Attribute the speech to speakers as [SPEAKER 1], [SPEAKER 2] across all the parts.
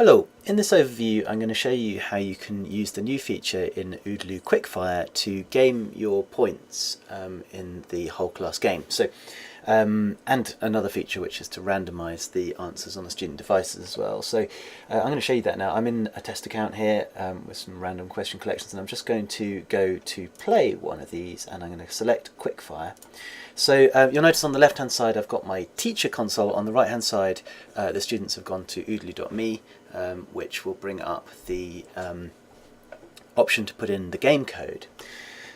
[SPEAKER 1] Hello, in this overview I'm going to show you how you can use the new feature in oodlü Quickfire to game your points in the whole class game. And another feature which is to randomize the answers on the student devices as well. So I'm going to show you that now. I'm in a test account here with some random question collections, and I'm just going to go to play one of these, and I'm going to select Quickfire. So you'll notice on the left hand side I've got my teacher console. On the right hand side the students have gone to oodlü.me, which will bring up the option to put in the game code.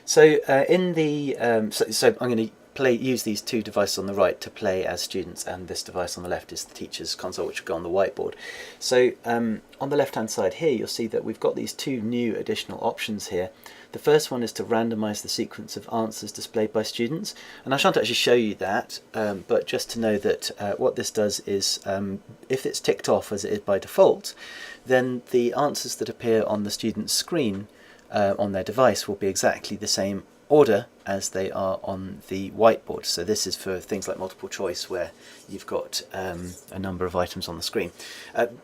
[SPEAKER 1] So I'm going to use these two devices on the right to play as students, and this device on the left is the teacher's console, which will go on the whiteboard. So on the left hand side here you'll see that we've got these two new additional options here. The first one is to randomize the sequence of answers displayed by students, and I shan't actually show you that, but just to know that what this does is if it's ticked off as it is by default, then the answers that appear on the student's screen on their device will be exactly the same order as they are on the whiteboard. So this is for things like multiple choice, where you've got a number of items on the screen.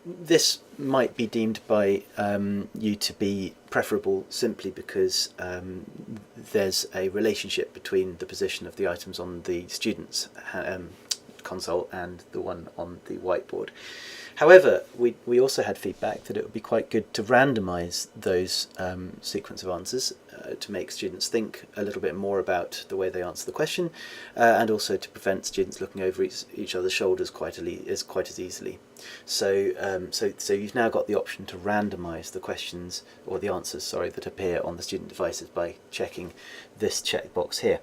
[SPEAKER 1] This might be deemed by you to be preferable simply because there's a relationship between the position of the items on the student's console and the one on the whiteboard. However, we also had feedback that it would be quite good to randomize those sequence of answers to make students think a little bit more about the way they answer the question, and also to prevent students looking over each other's shoulders quite as easily. So, so you've now got the option to randomize the questions, or the answers, sorry, that appear on the student devices by checking this checkbox here.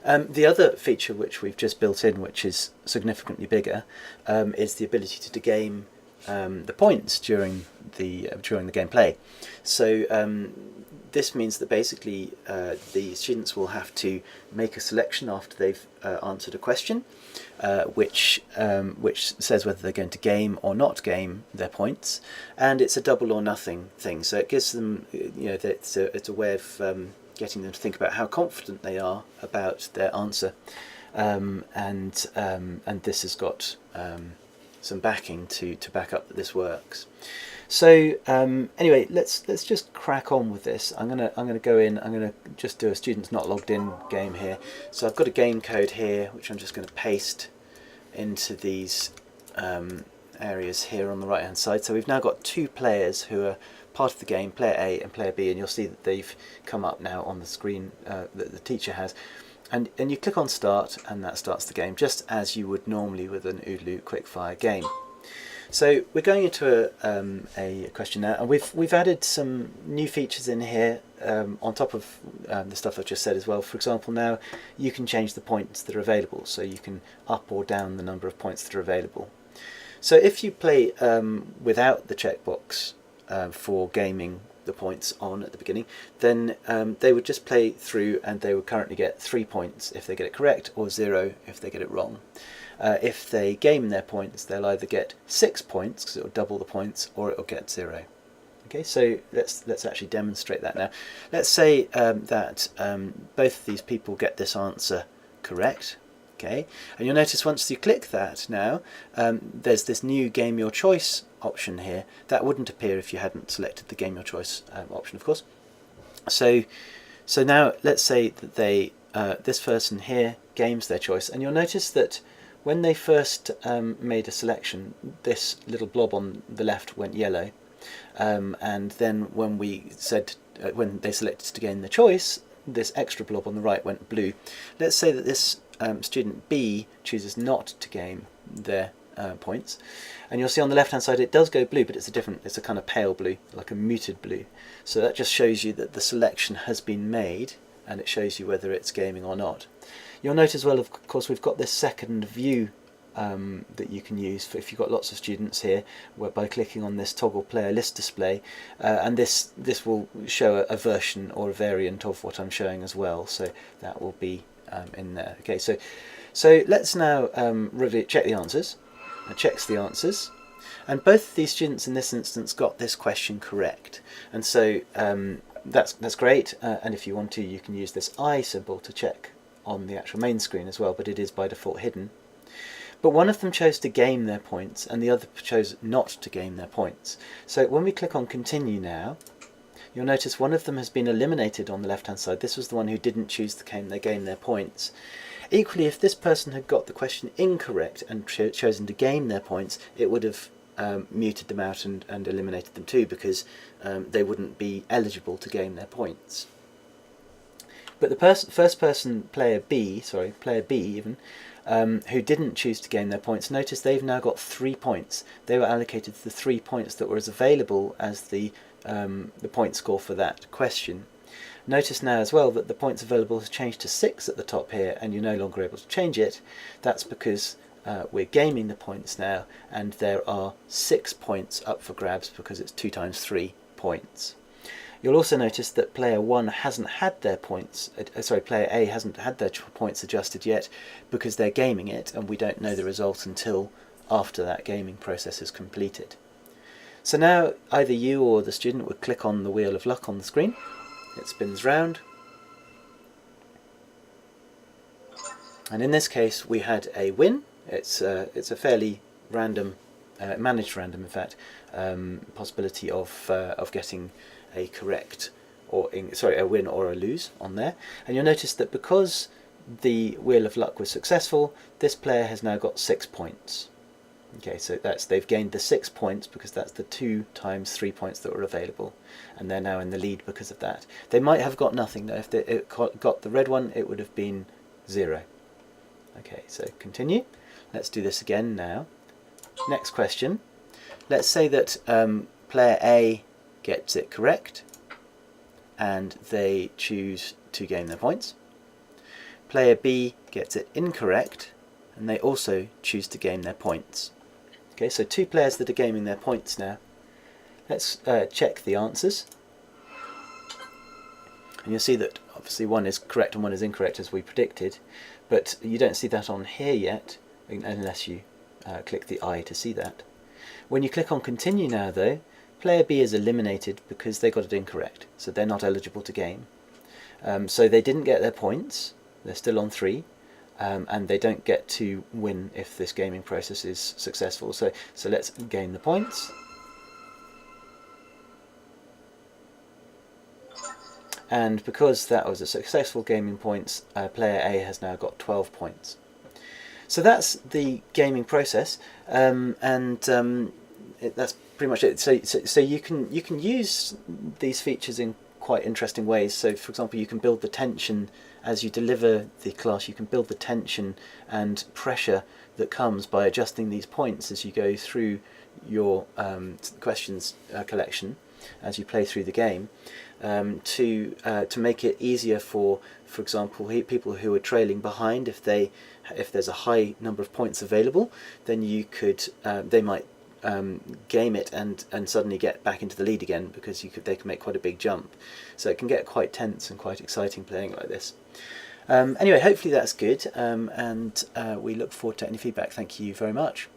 [SPEAKER 1] The other feature which we've just built in, which is significantly bigger, is the ability to game the points during the gameplay. So this means that basically the students will have to make a selection after they've answered a question, which says whether they're going to game or not game their points, and it's a double or nothing thing. So it gives them, it's a way of getting them to think about how confident they are about their answer, and this has got some backing to back up that this works. So anyway, let's just crack on with this. I'm gonna go in. I'm gonna just do a students not logged in game here. So I've got a game code here, which I'm just going to paste into these areas here on the right hand side. So we've now got two players who are part of the game, player A and player B, and you'll see that they've come up now on the screen that the teacher has, and you click on start, and that starts the game just as you would normally with an oodlü Quickfire game. So we're going into a question now, and we've added some new features in here on top of the stuff I've just said as well. For example, now you can change the points that are available, so you can up or down the number of points that are available. So if you play without the checkbox for gaming the points on at the beginning, then they would just play through, and they would currently get 3 points if they get it correct, or 0 if they get it wrong. If they game their points, they'll either get 6 points, because it will double the points, or it will get 0. Okay, so let's actually demonstrate that now. Let's say that both of these people get this answer correct. Okay, and you'll notice once you click that now, there's this new Game Your Choice option here. That wouldn't appear if you hadn't selected the Game Your Choice option, of course. So now let's say that this person here games their choice, and you'll notice that when they first made a selection, this little blob on the left went yellow, and then when when they selected to gain the choice, this extra blob on the right went blue. Let's say that this student B chooses not to game their points, and you'll see on the left hand side it does go blue, but it's a kind of pale blue, like a muted blue. So that just shows you that the selection has been made, and it shows you whether it's gaming or not. You'll note as well, of course, we've got this second view that you can use for if you've got lots of students here, where by clicking on this toggle player list display, and this will show a version or a variant of what I'm showing as well, so that will be in there. Okay, so let's now check the answers. It checks the answers, and both of these students in this instance got this question correct, and so that's great. And if you want to, you can use this I symbol to check on the actual main screen as well, but it is by default hidden. But one of them chose to game their points and the other chose not to game their points. So when we click on continue now, you'll notice one of them has been eliminated on the left hand side. This was the one who didn't choose to game their points. Equally, if this person had got the question incorrect and chosen to game their points, it would have muted them out and eliminated them too, because they wouldn't be eligible to game their points. But the first person, player B even, who didn't choose to game their points, notice they've now got 3 points. They were allocated the 3 points that were as available as the point score for that question. Notice now as well that the points available has changed to 6 at the top here, and you're no longer able to change it. That's because we're gaming the points now, and there are 6 points up for grabs because it's 2 times 3 points. You'll also notice that player 1 hasn't had their points, player A hasn't had their points adjusted yet because they're gaming it, and we don't know the result until after that gaming process is completed. So now either you or the student would click on the wheel of luck on the screen. It spins round, and in this case we had a win. It's a fairly random, managed random in fact, possibility of getting a correct a win or a lose on there. And you'll notice that because the wheel of luck was successful, this player has now got 6 points. Okay, so they've gained the 6 points because that's the 2 times 3 points that were available, and they're now in the lead because of that. They might have got nothing though. If they got the red one, it would have been 0. Okay, so continue. Let's do this again now. Next question. Let's say that player A gets it correct and they choose to game their points. Player B gets it incorrect and they also choose to game their points. Okay, so 2 players that are gaming their points now. Let's check the answers. And you'll see that obviously one is correct and one is incorrect as we predicted, but you don't see that on here yet unless you click the I to see that. When you click on continue now though, player B is eliminated because they got it incorrect, so they're not eligible to game. So they didn't get their points, they're still on 3, and they don't get to win if this gaming process is successful. So let's gain the points. And because that was a successful gaming points, player A has now got 12 points. So that's the gaming process, that's pretty much it. So you can use these features in quite interesting ways. So for example, you can build the tension as you deliver the class. You can build the tension and pressure that comes by adjusting these points as you go through your questions collection as you play through the game, to make it easier for example, people who are trailing behind. If there's a high number of points available, then you could they might game it and suddenly get back into the lead again, because they can make quite a big jump. So it can get quite tense and quite exciting playing like this. Anyway, hopefully that's good, and we look forward to any feedback. Thank you very much.